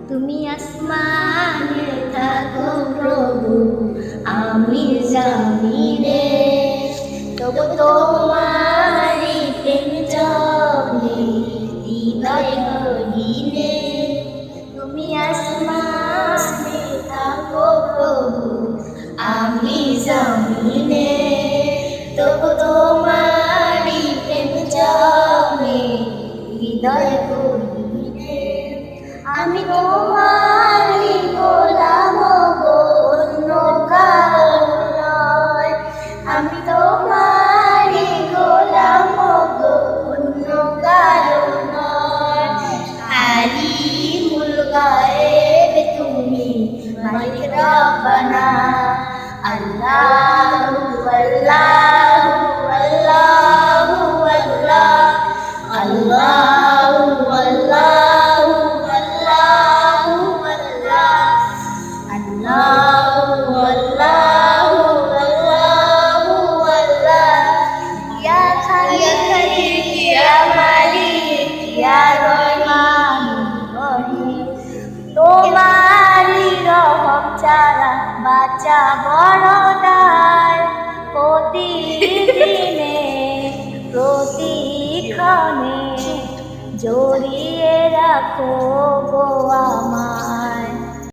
তুমি আসমানে থাকো প্রভু, আমি জামিনে, তবু তোমারি প্রেম জমে হৃদয় গহীনে। তুমি আসমানে থাকো প্রভু, আমি জামিনে, তবু তোমারি প্রেম জমে হৃদয় গহীনে। আমি তোমারি গোলাম গো, অন্য কারো নয়। আমি তোমারি গোলাম গো, অন্য কারো নয়। আলিমুল গায়েব তুমি, মালিক রব্বানা। আল্লাহু আল্লাহু আল্লাহু আল্লাহ, আল্লাহু আল্লাহু আল্লাহু আল্লাহ, আল্লাহু আল্লাহু আল্লাহু আল্লাহ। ইয়া খালিক ইয়া মালিক ইয়া রহমান রহিম, তোমারি রহম ছাড়া বাঁচা বড় দায়। প্রতিদিনে প্রতিক্ষণে জড়িয়ে রাখো গো আমায়।